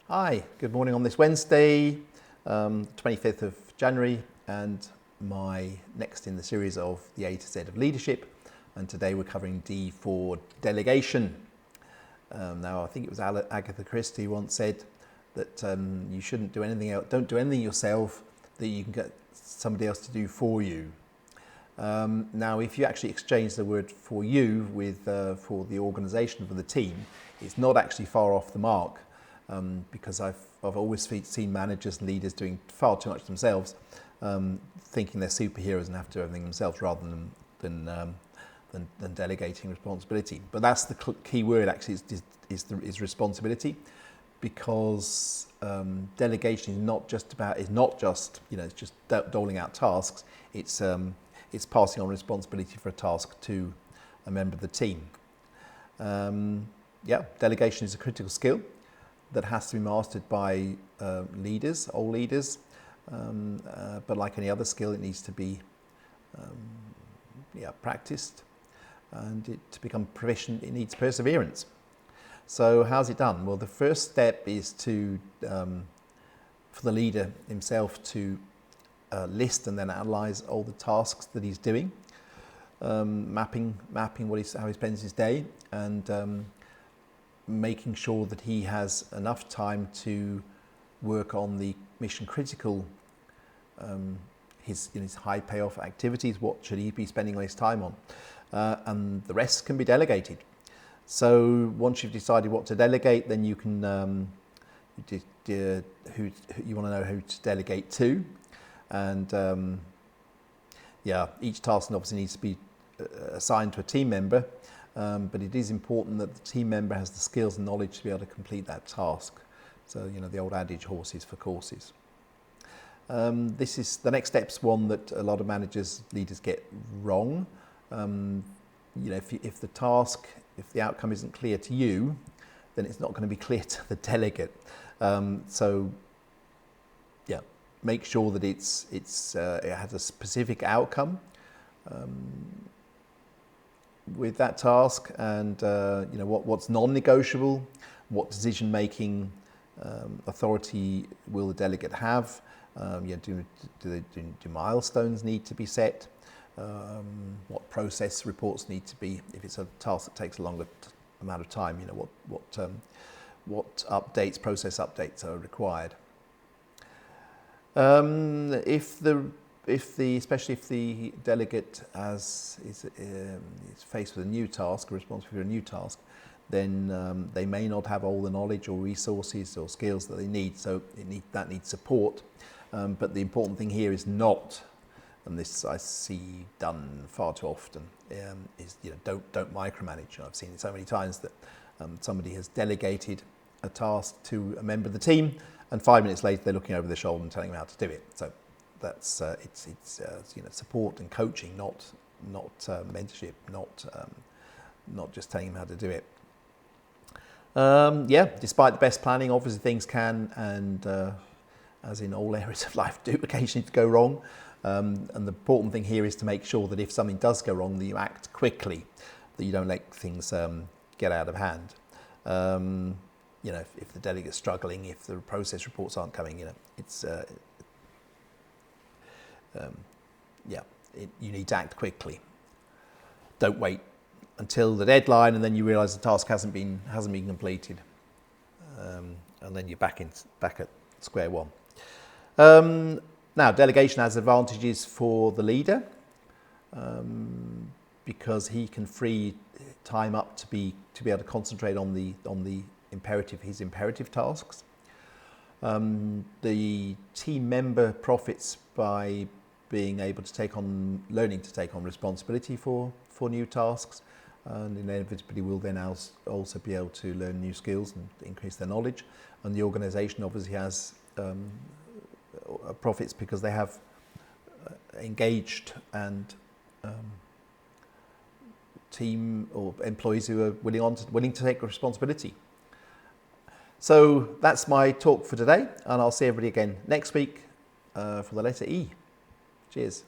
Hi, good morning on this Wednesday, 25th of January, and my next in the series of the A to Z of leadership. And today we're covering D for delegation. Now, I think it was Agatha Christie once said that you shouldn't do anything else, don't do anything yourself that you can get somebody else to do for you. Now, if you actually exchange the word for you with for the organisation, for the team, it's not actually far off the mark. Because I've always seen managers and leaders doing far too much themselves, thinking they're superheroes and have to do everything themselves rather than delegating responsibility. But that's the key word actually is responsibility, because delegation is not just it's just doling out tasks. It's passing on responsibility for a task to a member of the team. Delegation is a critical skill that has to be mastered by leaders, all leaders, but like any other skill, it needs to be practiced, and to become proficient, it needs perseverance. So how's it done? Well, the first step is for the leader himself to list and then analyse all the tasks that he's doing, mapping how he spends his day, and making sure that he has enough time to work on the mission critical, his high payoff activities. What should he be spending his time on? And the rest can be delegated. So once you've decided what to delegate, then you can who you want to know who to delegate to, and each task obviously needs to be assigned to a team member. But it is important that the team member has the skills and knowledge to be able to complete that task. So, the old adage, horses for courses. This is the next step's one that a lot of leaders get wrong. If the outcome isn't clear to you, then it's not going to be clear to the delegate. Make sure that it has a specific outcome with that task, and what's non-negotiable, what decision-making authority will the delegate have? Do milestones need to be set? What process reports need to be, if it's a task that takes a longer amount of time? What process updates are required? Especially if the delegate is faced with a new task, or responsible for a new task, then they may not have all the knowledge or resources or skills that they need. So that needs support. But the important thing here is not, and this I see done far too often, is don't micromanage. I've seen it so many times that somebody has delegated a task to a member of the team, and 5 minutes later they're looking over their shoulder and telling them how to do it. So that's it's support and coaching, not mentorship, not just telling them how to do it. Despite the best planning, obviously things can, and as in all areas of life, do occasionally go wrong. And the important thing here is to make sure that if something does go wrong, that you act quickly, that you don't let things get out of hand. If the delegate's struggling, if the process reports aren't coming, you need to act quickly. Don't wait until the deadline and then you realise the task hasn't been completed, and then you're back at square one. Now, delegation has advantages for the leader, because he can free time up to be able to concentrate on his imperative tasks. The team member profits by being able to learning to take on responsibility for new tasks, and inevitably will then also be able to learn new skills and increase their knowledge. And the organisation obviously has profits because they have engaged and team or employees who are willing to take responsibility. So that's my talk for today, and I'll see everybody again next week for the letter E. Cheers.